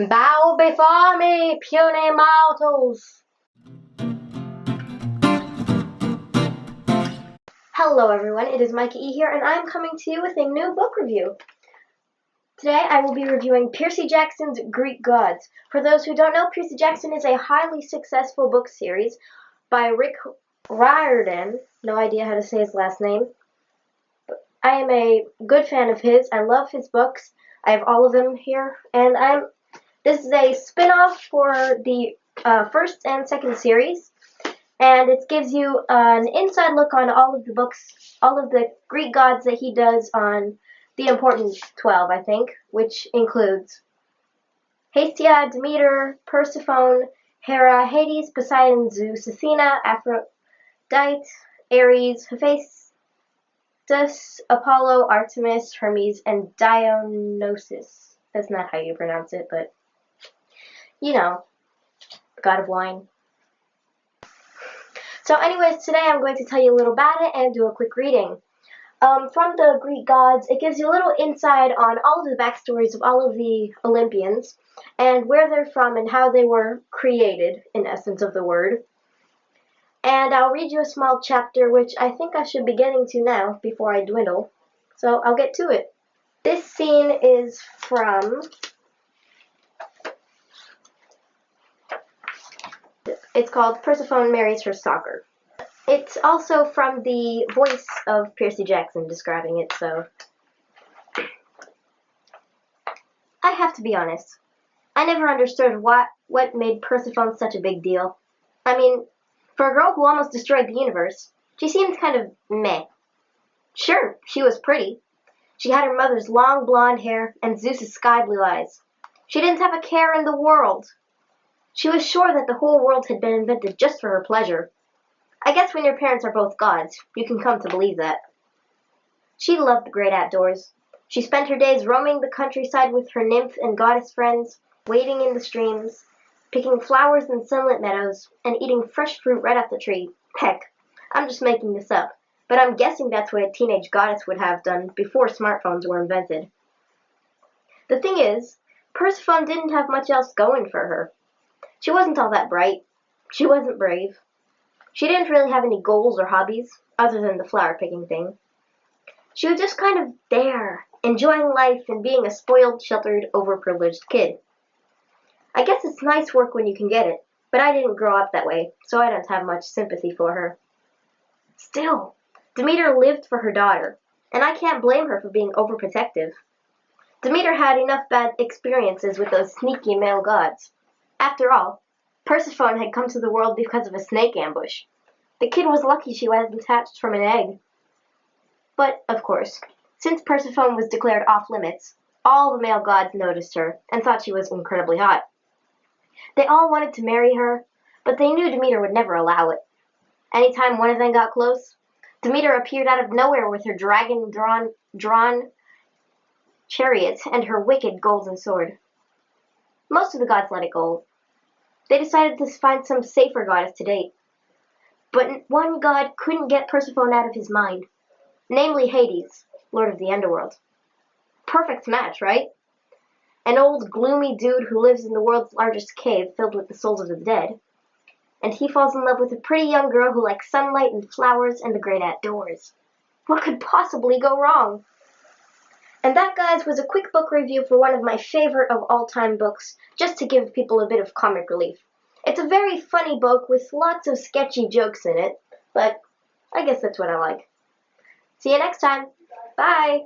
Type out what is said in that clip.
Bow before me, puny mortals! Hello everyone, it is Maika here, and I'm coming to you with a new book review. Today I will be reviewing Percy Jackson's Greek Gods. For those who don't know, Percy Jackson is a highly successful book series by Rick Riordan. No idea how to say his last name. But I am a good fan of his. I love his books. I have all of them here, and this is a spin-off for the first and second series, and it gives you an inside look on all of the books, all of the Greek gods that he does on the important 12, I think, which includes Hestia, Demeter, Persephone, Hera, Hades, Poseidon, Zeus, Athena, Aphrodite, Ares, Hephaestus, Apollo, Artemis, Hermes, and Dionysus. That's not how you pronounce it, but you know, the god of wine. So anyways, today I'm going to tell you a little about it and do a quick reading. From the Greek gods, it gives you a little insight on all of the backstories of all of the Olympians and where they're from and how they were created, in essence of the word. And I'll read you a small chapter, which I think I should be getting to now before I dwindle. So I'll get to it. This scene is from... It's called Persephone Marries Her Stalker. It's also from the voice of Percy Jackson describing it, so... I have to be honest. I never understood what made Persephone such a big deal. I mean, for a girl who almost destroyed the universe, she seemed kind of meh. Sure, she was pretty. She had her mother's long blonde hair and Zeus's sky blue eyes. She didn't have a care in the world. She was sure that the whole world had been invented just for her pleasure. I guess when your parents are both gods, you can come to believe that. She loved the great outdoors. She spent her days roaming the countryside with her nymph and goddess friends, wading in the streams, picking flowers in sunlit meadows, and eating fresh fruit right off the tree. Heck, I'm just making this up, but I'm guessing that's what a teenage goddess would have done before smartphones were invented. The thing is, Persephone didn't have much else going for her. She wasn't all that bright. She wasn't brave. She didn't really have any goals or hobbies, other than the flower picking thing. She was just kind of there, enjoying life and being a spoiled, sheltered, overprivileged kid. I guess it's nice work when you can get it, but I didn't grow up that way, so I don't have much sympathy for her. Still, Demeter lived for her daughter, and I can't blame her for being overprotective. Demeter had enough bad experiences with those sneaky male gods. After all, Persephone had come to the world because of a snake ambush. The kid was lucky she wasn't hatched from an egg. But, of course, since Persephone was declared off-limits, all the male gods noticed her and thought she was incredibly hot. They all wanted to marry her, but they knew Demeter would never allow it. Anytime one of them got close, Demeter appeared out of nowhere with her dragon-drawn chariot and her wicked golden sword. Most of the gods let it go. They decided to find some safer goddess to date. But one god couldn't get Persephone out of his mind, namely Hades, lord of the underworld. Perfect match, right? An old, gloomy dude who lives in the world's largest cave filled with the souls of the dead. And he falls in love with a pretty young girl who likes sunlight and flowers and the great outdoors. What could possibly go wrong? And that, guys, was a quick book review for one of my favorite of all-time books, just to give people a bit of comic relief. It's a very funny book with lots of sketchy jokes in it, but I guess that's what I like. See you next time. Bye!